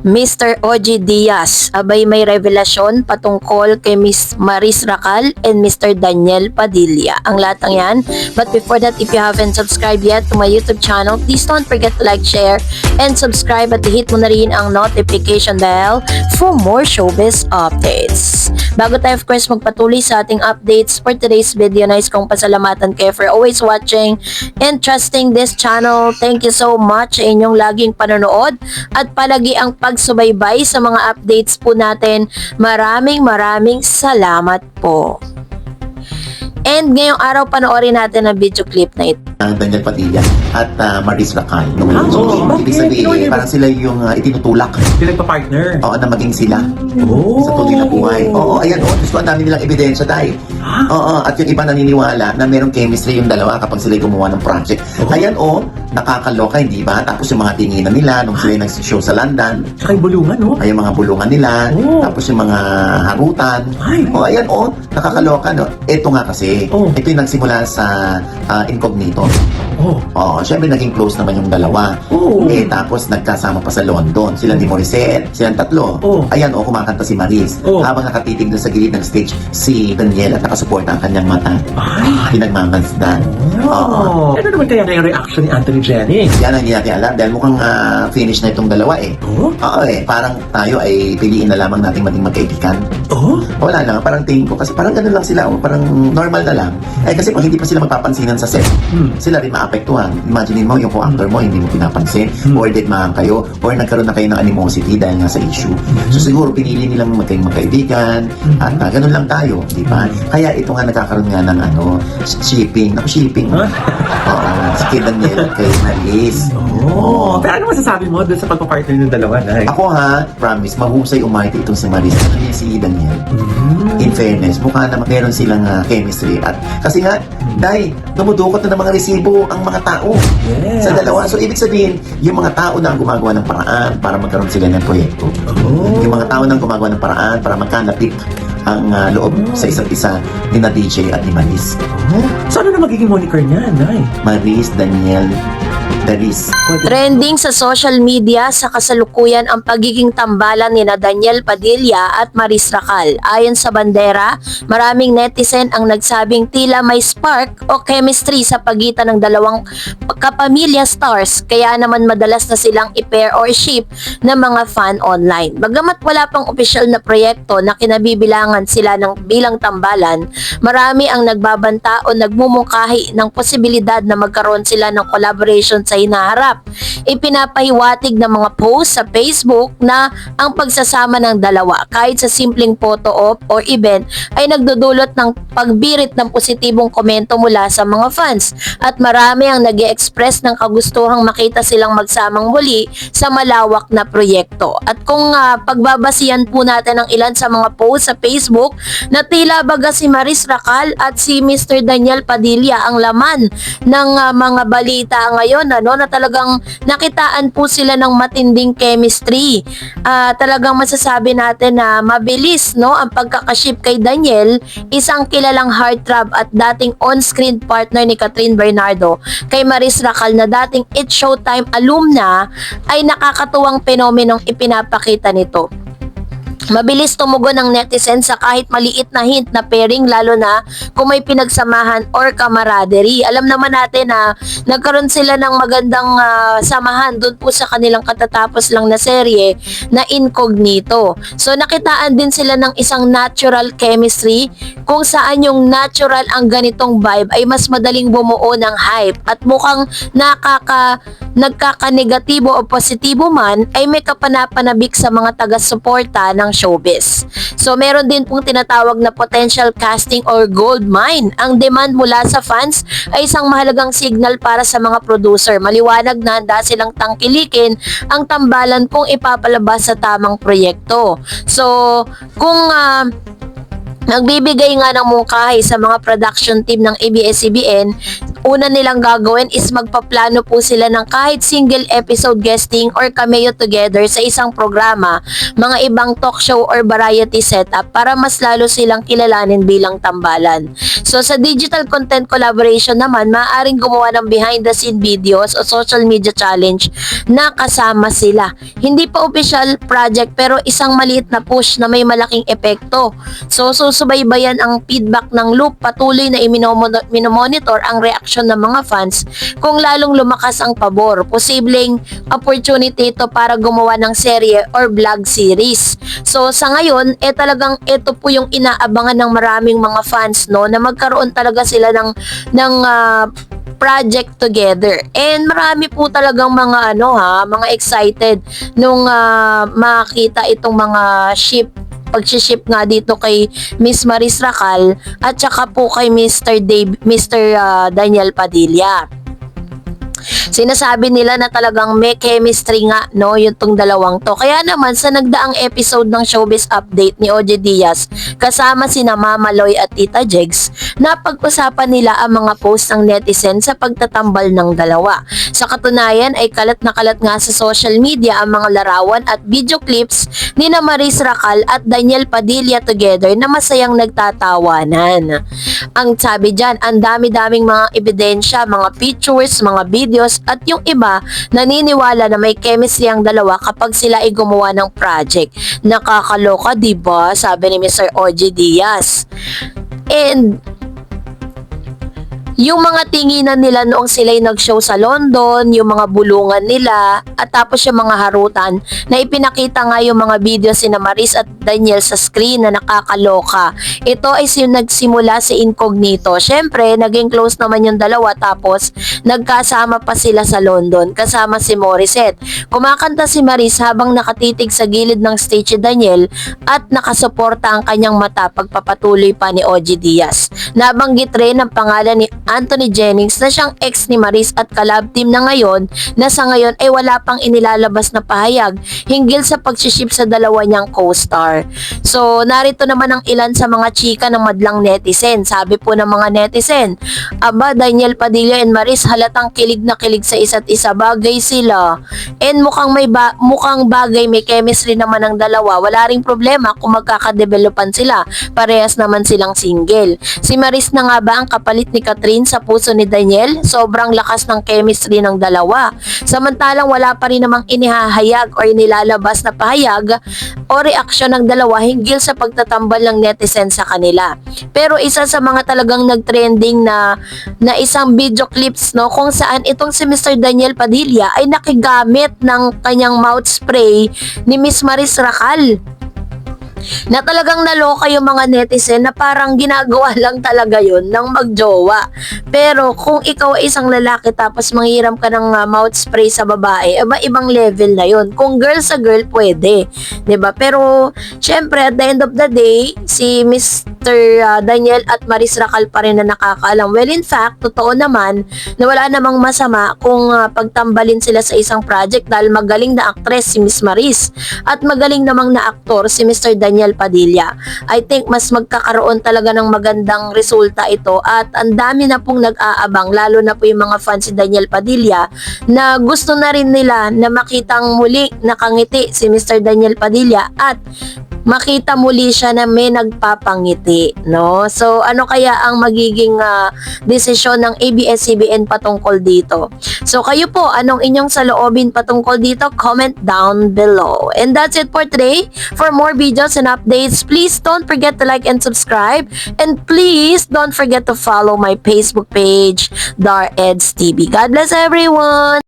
Mr. Ogie Diaz, abay may revelasyon patungkol kay Miss Maris Racal and Mr. Daniel Padilla. Ang lahat ng yan. But before that, if you haven't subscribed yet to my YouTube channel, please don't forget to like, share, and subscribe at hit mo na rin ang notification bell for more showbiz updates. Bago tayo of course magpatuloy sa ating updates for today's video, nais kong pasalamatan kayo for always watching and trusting this channel. Thank you so much sa inyong laging panonood at palagi ang pagsubaybay sa mga updates po natin. Maraming salamat po. And ngayong araw panoorin natin ang video clip na ito. Daniel Padilla at Maris Racal. So, ibig bakit? sabihin, parang sila yung itinutulak. Sila nagpa-partner. Oo, na maging sila Oh. sa tunay na buhay. Oo, ayan, gusto ang dami nilang ebidensya dahil. Oo, at yung iba naniniwala na merong chemistry yung dalawa kapag sila gumawa ng project. Ayan, nakakaloka, hindi ba? Tapos yung mga tinginan nila nung sila nag-show sa London. Tsaka yung bulungan, no? Ay, yung mga bulungan nila. Oh. Tapos yung mga harutan. Ay. Ayan, nakakaloka, no? Ito nga kasi, ito yung nagsimula sa incognito. Syempre naging close naman yung dalawa. Tapos nagkasama pa sa London. Sila ni Morissette, silang tatlo. Ayan, kumakanta si Maris. Habang nakatitig doon sa gilid ng stage, si Daniel at nakasuporta ang kanyang mata. Pinagmamansdan. Ano naman kaya na yung reaction ni Anthony Jennings? Yan ang hindi natin alam dahil mukhang finish na itong dalawa eh. Parang tayo ay piliin na lamang natin maging magkaibigan. Wala lang, parang tingin ko kasi parang ganun lang sila, parang normal na lang. Kasi pag hindi pa sila magpapansinan sa set, sila rin maapektuhan. Imaginein mo yung co-actor mo hindi mo pinapansin, or deadmaan kayo, or nagkaroon na kayo ng animosity dahil nga sa issue. So siguro pinili nilang maging magkaibigan, at ganun lang tayo, di ba? Kaya ito nga nagkakaroon nga ng shipping. Shipping. Si kay Daniel at kay Maris. Pero ano masasabi mo doon sa pagpapartner ng dalawa, Nay? Ako promise, mahusay umarte itong si Maris at si Daniel. In fairness, mukha naman meron silang chemistry. At kasi nga, dahil dumudukot na ng mga resibo ang mga tao sa dalawa. So, ibig sabihin, yung mga tao na ang gumagawa ng paraan para magkaroon sila ng proyekto. Yung mga tao na ang gumagawa ng paraan para magkalapit ang loob sa isa't isa ni na DJ at ni Maris. So, ano na magiging moniker niya, Nay? Maris, Daniel, Daris. Trending sa social media sa kasalukuyan ang pagiging tambalan ni na Daniel Padilla at Maris Racal. Ayon sa bandera, maraming netizen ang nagsabing tila may spark o chemistry sa pagitan ng dalawang kapamilya stars, kaya naman madalas na silang i-pair or ship ng mga fan online. Bagamat wala pang opisyal na proyekto na kinabibilangan sila ng bilang tambalan, marami ang nagbabanta o nagmumungkahi ng posibilidad na magkaroon sila ng collaboration sa hinaharap. Ipinapahiwatig ng mga post sa Facebook na ang pagsasama ng dalawa kahit sa simpleng photo op or event ay nagdudulot ng pagbirit ng positibong komento mula sa mga fans, at marami ang nag-e-express ng kagustuhang makita silang magsamang muli sa malawak na proyekto. At kung pagbabasihan po natin ang ilan sa mga post sa Facebook, na tila baga si Maris Racal at si Mr. Daniel Padilla ang laman ng mga balita ngayon, na talagang nakitaan po sila ng matinding chemistry. Talagang masasabi natin na mabilis ang pagkakaship kay Daniel, isang kilalang heartthrob at dating on-screen partner ni Catherine Bernardo, kay Maris Racal na dating It's Showtime alumna, ay nakakatuwang penomenong ipinapakita nito. Mabilis tumugon ng netizen sa kahit maliit na hint na pairing, lalo na kung may pinagsamahan or camaraderie. Alam naman natin na nagkaroon sila ng magandang samahan doon po sa kanilang katatapos lang na serye na Incognito. So nakitaan din sila ng isang natural chemistry kung saan yung natural ang ganitong vibe ay mas madaling bumuo ng hype, at mukhang nagkakanegatibo o positibo man ay may kapanapanabik sa mga taga-suporta ng showbiz. So meron din pong tinatawag na potential casting or gold mine. Ang demand mula sa fans ay isang mahalagang signal para sa mga producer. Maliwanag na handa silang tangkilikin ang tambalan kung ipapalabas sa tamang proyekto. So kung nagbibigay nga ng mungkahi sa mga production team ng ABS-CBN una nilang gagawin is magpaplano po sila ng kahit single episode guesting or cameo together sa isang programa, mga ibang talk show or variety setup para mas lalo silang kilalanin bilang tambalan. So sa digital content collaboration naman, maaaring gumawa ng behind the scene videos o social media challenge na kasama sila. Hindi pa official project pero isang maliit na push na may malaking epekto. So susubaybayan ang feedback ng Loop, patuloy na minomonitor ang reaksyon ng mga fans. Kung lalong lumakas ang pabor, posibleng opportunity ito para gumawa ng serye or vlog series. So sa ngayon, talagang ito po yung inaabangan ng maraming mga fans, no, na magkaroon talaga sila ng project together. And marami po talagang mga mga excited nung makita itong mga pag-ship nga dito kay Miss Maris Racal at saka po kay Mr. Daniel Padilla. Sinasabi nila na talagang may chemistry nga, no, yung tong dalawang to. Kaya naman sa nagdaang episode ng Showbiz Update ni OG Diaz kasama sina Mama Loy at Tita Jegs, napag-usapan nila ang mga post ng netizen sa pagtatambal ng dalawa. Sa katunayan ay kalat na kalat nga sa social media ang mga larawan at video clips ni na Maris Racal at Daniel Padilla together na masayang nagtatawanan. Ang sabi dyan, ang dami-daming mga ebidensya, mga pictures, mga videos at yung iba naniniwala na may chemistry ang dalawa kapag sila ay gumawa ng project. Nakakaloka, diba? Sabi ni Mr. OG Diaz. And yung mga tinginan nila noong sila'y nag-show sa London, yung mga bulungan nila, at tapos yung mga harutan, na ipinakita nga yung mga video sina Maris at Daniel sa screen na nakakaloka. Ito ay nagsimula sa incognito. Syempre, naging close naman yung dalawa, tapos nagkasama pa sila sa London, kasama si Morissette. Kumakanta si Maris habang nakatitig sa gilid ng stage si Daniel at nakasuporta ang kanyang mata pagpapatuloy pa ni OG Diaz. Nabanggit rin ang pangalan ni Anthony Jennings na siyang ex ni Maris at kalab team na ngayon na sa ngayon ay wala pang inilalabas na pahayag hinggil sa pag-ship sa dalawa niyang co-star. So narito naman ang ilan sa mga chika ng madlang netizen. Sabi po ng mga netizen, aba, Daniel Padilla and Maris halatang kilig na kilig sa isa't isa, bagay sila. And mukhang bagay, may chemistry naman ang dalawa. Wala ring problema kung magkakadevelopan sila. Parehas naman silang single. Si Maris na nga ba ang kapalit ni Catherine sa puso ni Daniel? Sobrang lakas ng chemistry ng dalawa. Samantalang wala pa rin namang inihahayag o inilalabas na pahayag o reaksyon ng dalawa hinggil sa pagtatambal ng netizen sa kanila. Pero isa sa mga talagang nagtrending na isang video clips, no, kung saan itong si Mr. Daniel Padilla ay nakigamit ng kanyang mouth spray ni Miss Maris Racal, na talagang naloka yung mga netizen na parang ginagawa lang talaga yun ng magjowa. Pero kung ikaw ay isang lalaki tapos manghiram ka ng mouth spray sa babae, ibang level na yun. Kung girl sa girl, pwede, 'di ba? Pero syempre at the end of the day, si Mr. Daniel at Maris Racal pa rin na nakakaalam. Well, in fact, totoo naman na wala namang masama kung pagtambalin sila sa isang project dahil magaling na actress si Miss Maris at magaling namang na aktor si Mr. Daniel Padilla. I think mas magkakaroon talaga ng magandang resulta ito at ang dami na pong nag-aabang, lalo na po yung mga fans si Daniel Padilla na gusto na rin nila na makitang muli nakangiti si Mr. Daniel Padilla at makita muli siya na may nagpapangiti, no? So, ano kaya ang magiging desisyon ng ABS-CBN patungkol dito? So, kayo po, anong inyong saloobin patungkol dito? Comment down below. And that's it for today. For more videos and updates, please don't forget to like and subscribe. And please don't forget to follow my Facebook page, Dar Eds TV. God bless everyone!